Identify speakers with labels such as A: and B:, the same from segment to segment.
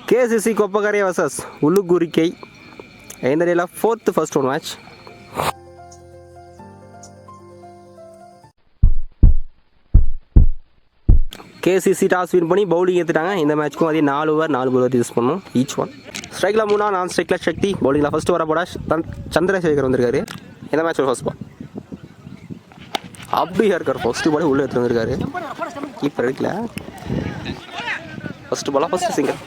A: KCC Koppakarai vs உளுகுறிக்கை இந்த டேல 4th first one match. KCC toss win பண்ணி பவுலிங் ஏற்றுட்டாங்க. இந்த மேட்ச்க்கும் அதே 4 ஓவர் 4 bowler யூஸ் பண்ணணும் ஈச் ஒன். ஸ்ட்ரைக்கில் 3, நான் ஸ்ட்ரைக்கில் சக்தி. பவுலிங்கில் ஃபர்ஸ்ட் வர போட சந்திரசேகர் வந்திருக்காரு. இந்த மேட்ச் ஃபர்ஸ்ட் பால் அப்படியே இருக்கார். ஃபர்ஸ்ட் பால் உள்ளே எடுத்து வந்திருக்காரு. கீப்பர் எடுக்கல. First Bala first singer.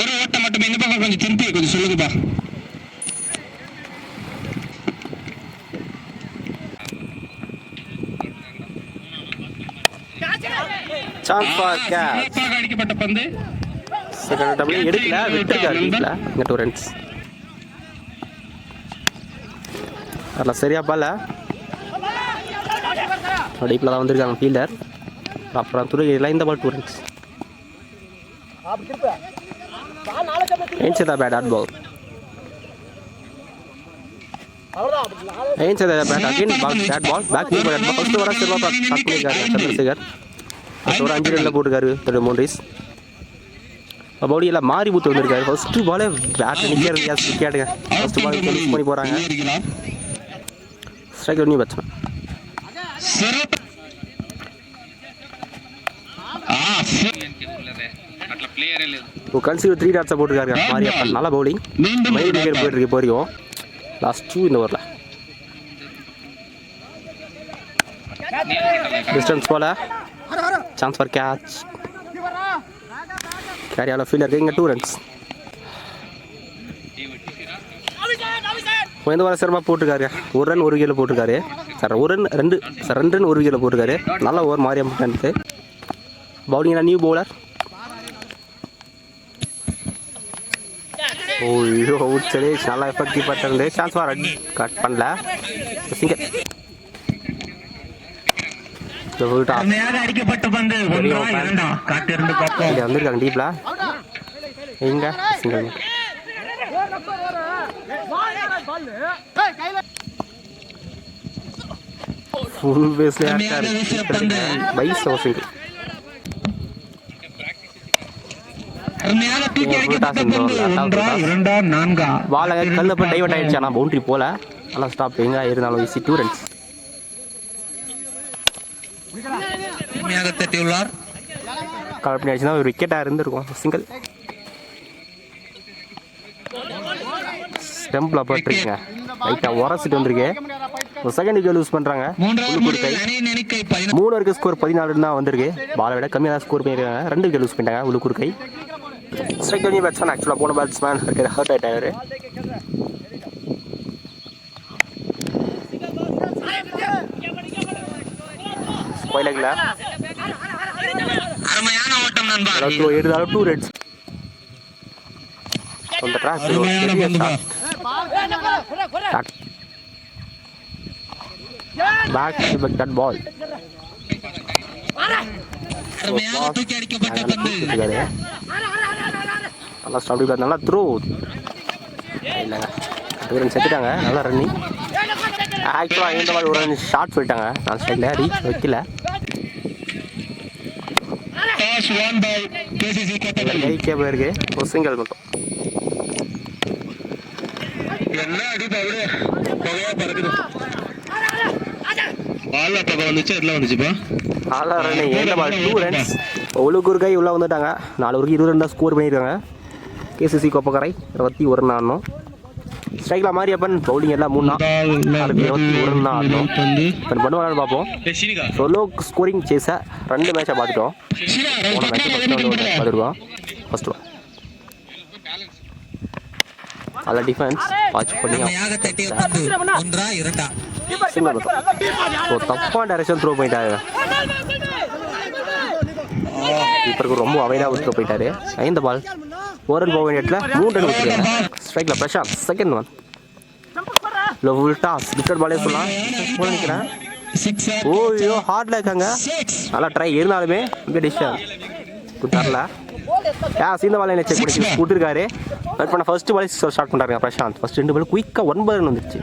B: ஒரு ஓட்டம் மட்டும் இந்த பக்கம் கொஞ்சம் திருப்பி கொஞ்சம் சொல்லுங்கப்பா.
A: Chance for catch.
B: அடிக்கப்பட்ட பந்து
A: செகண்ட் டபுள் எடுக்கல, விட்டுருக்காரு டீப்ல. இங்க 2 ரன்ஸ். அதெல்லாம் சரியா பால டீப்ல தான் வந்திருக்காங்க ஃபீல்டர். அப்புறம் துருகையில் இந்த பால் 2 ரன்ஸ். ஏன்சதா பேட் ஆட் பால். ஏன்சதா bat again ball bat ball back new bat. First வர செல்வா ஸ்டார்ட் பண்ணிருக்காரு சந்திரசேகர். ஒரு 5 ரன்ல போட்டுருக்காரு 3 ரன்ஸ். பவுலியில் மாறி பூத்து வந்திருக்காரு. ஃபர்ஸ்ட் பாலே பேட் நிற்கிறது கேட்டுங்க. ஃபர்ஸ்ட் பால் யூஸ் பண்ணி போகிறாங்க. Strike new batsman. கன்சிடர் 3 டாட்ஸை போட்டுருக்காரு மாரியப்பன். நல்ல பவுலிங். மைல் விக்கெட் போயிட்டு இருக்கு. போறியும் லாஸ்ட் 2 இந்த ஓவரில் டிஸ்டன்ஸ் போல. Chance for catch. கேரியாவில் ஃபீல்டர் இருக்கு. இங்கே 2 ரன்ஸ். இந்த வாரம் சிறப்பாக போட்டிருக்காரு. 1 ரன் 1 விக்கெட்டில் போட்டிருக்காரு. சார் 1 ரன் 2 ரன் 1 விக்கெட்டில் போட்டிருக்காரு. நல்ல over Mariyappan. Bowling new bowler. ஓய்யோ அவுட் சரி. நல்லா எஃபெக்டிவ் பட்டது. சான்ஸ் ஃபார் கட் பண்ணல. சிங்கர்
B: அடிக்கப்பட்ட பந்து
A: வந்திருக்காங்க டீப்ல. எங்க சிங்கர் ஃபுல் பேஸ்ல பைஸ் ஓசிங். பால கல்ல போய் டைவர்ட் ஆயிடுச்சு. ஆனால் பவுண்டரி போல. நல்லா ஸ்டாப். எங்க இருந்தாலும் ஈஸி 2 ரன்ஸ். கலப்பணி ஆயிடுச்சுன்னா ஒரு விக்கெட்டாக இருந்திருக்கும். சிங்கிள் ஸ்டெம்பில் போட்டுருக்கீங்க. லைட்டாக உரசிட்டு வந்திருக்கு. ஒரு செகண்ட் விக்கெட் லூஸ் பண்ணுறாங்க. 3 வரைக்கும் ஸ்கோர் 14 தான் வந்திருக்கு. பாலை விட கம்மியாக தான் ஸ்கோர் பண்ணியிருக்காங்க. 2 விக்கெட் லூஸ் பண்ணிட்டாங்க உளுக்கூர் கை. ஸ்ட்ரைக் பண்ணி பேட்ஸ்மேன். ஆக்சுவலாக போன பேட்ஸ்மேன் ஹர்ட் ஆகிட்டாரு. ஸ்பாயிலர்ல
B: அருமையான ஓட்டம் நண்பா.
A: எடுத்தாலும் 2 ரன்ஸ். அந்த track back to back that ball.
B: அருமையான தூக்கி அடிக்கப்பட்ட பந்து.
A: நல்லா ஸ்டாப் பண்ணி நல்லா த்ரோ. இல்லைங்க 2 ரன்ஸ் எடுத்துட்டாங்க. நல்லா ரன்னிங். ஆக்சுவலாக இந்த மாதிரி 1 ரன் ஷார்ட் போயிட்டாங்க. நான் ஸ்ட்ரைக்கில் ரீச் வைக்கல. கைக்கே போயிருக்கு. ஒரு சிங்கிள் மட்டும். உளுக்கூர் கை உள்ள வந்துட்டாங்க. 4 ஓவருக்கு 20 ரன் தான் ஸ்கோர் பண்ணியிருக்காங்க. KCC கொப்பக்கரை 21 ரன் ஆடணும். ஸ்ட்ரைக்கில் மாரியப்பன். பவுலிங் எல்லாம் 3 21 ரன் தான் ஆடணும். இப்போ பண்ணுவாங்கன்னு பார்ப்போம். சொலோ ஸ்கோரிங் சேஸை 2 மேட்சை பார்த்துட்டோம். போன மேட்ச் பார்த்துருக்கோம். ஃபர்ஸ்ட் ஒன் நல்ல டிஃபென்ஸ் வாட்ச் பண்ணி தப்பான டைரக்ஷன் த்ரோ பண்ணிட்டாரு. இப்பருக்கு ரொம்ப அவைடாக த்ரோ போயிட்டாரு. 5 பால் 4 ரன் போக வேண்டிய இடத்துல 3 ரன் கொடுத்துருக்காங்க. ஸ்ட்ரைக்கில் Prashanth. Second one full toss. Wicket பாலே சொல்லலாம். நினைக்கிறேன். ஓய்யோ ஹார்ட்ல இருக்காங்க. நல்லா ட்ரை இருந்தாலுமே விக்கெட் டிஷன் கொடுத்தார்ல. இந்த பால் என்ன செக் பண்ணி கொடுத்துருக்காரு. பட் பண்ண ஃபர்ஸ்ட் பால் ஸ்டார்ட் பண்ணுறாங்க பிரசாந்த். ஃபர்ஸ்ட் 2 பால் குயிக்காக 9 ரன் வந்துருச்சு.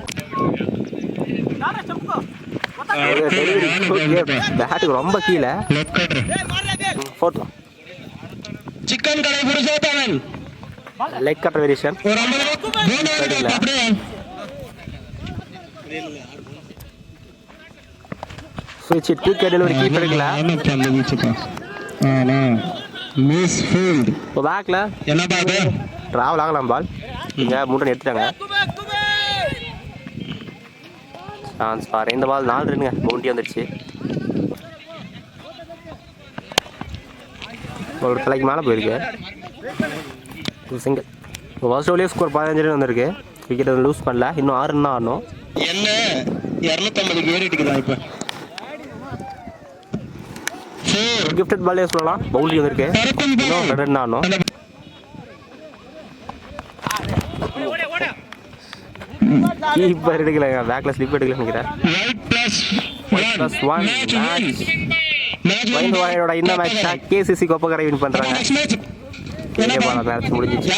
A: பேட்டுக்கு ரொம்ப கீழே
B: லெஃப்ட் கட்டர்
A: போட்டலாம்.
B: சிக்கன் கடை புருஷோத்தமன்
A: லெக் கட்டர் வேரியேஷன்
B: ஒரு 50 அப்படியே
A: ஸ்விட்ச் குயிக் டெலிவரி கீப்பர் இருக்குல்ல
B: மிஸ் ஃபீல்ட்
A: இப்போ பேக்கில்
B: என்ன பாத்து
A: ட்ராவல் ஆகலாம் பால் இங்கே 3 ரன் எடுத்துட்டாங்க. சான்ஸ் பாரு இந்த பால் 4 ரன்னுங்க பவுண்டி வந்துடுச்சு. ஒரு தலைக்கு மேலே போயிருக்கு சிங்கிள். இப்போ ஃபர்ஸ்ட் ஓவர்லேயே ஸ்கோர் 15 ரன் வந்திருக்கு. விக்கெட் லூஸ் பண்ணல, இன்னும் 6 ரன் தான் ஆடணும்.
B: என்ன 250 ஏறிட்டுக்குதா இப்போ
A: கிஃப்டட் பாலே சொல்லலாம், பவுண்டரி வந்திருக்கு, இன்னும் 2 ரன் ஆடணும். கீப்பர் எடுக்கலைங்க, பேக்கில் ஸ்லிப் எடுக்கல நினைக்கிறேன். +1 மேட்ச் வைந்தவாயோட இந்த மேட்ச் கேசிசி கோப்பை வின் பண்ணுறாங்க. முடிஞ்சிச்சு.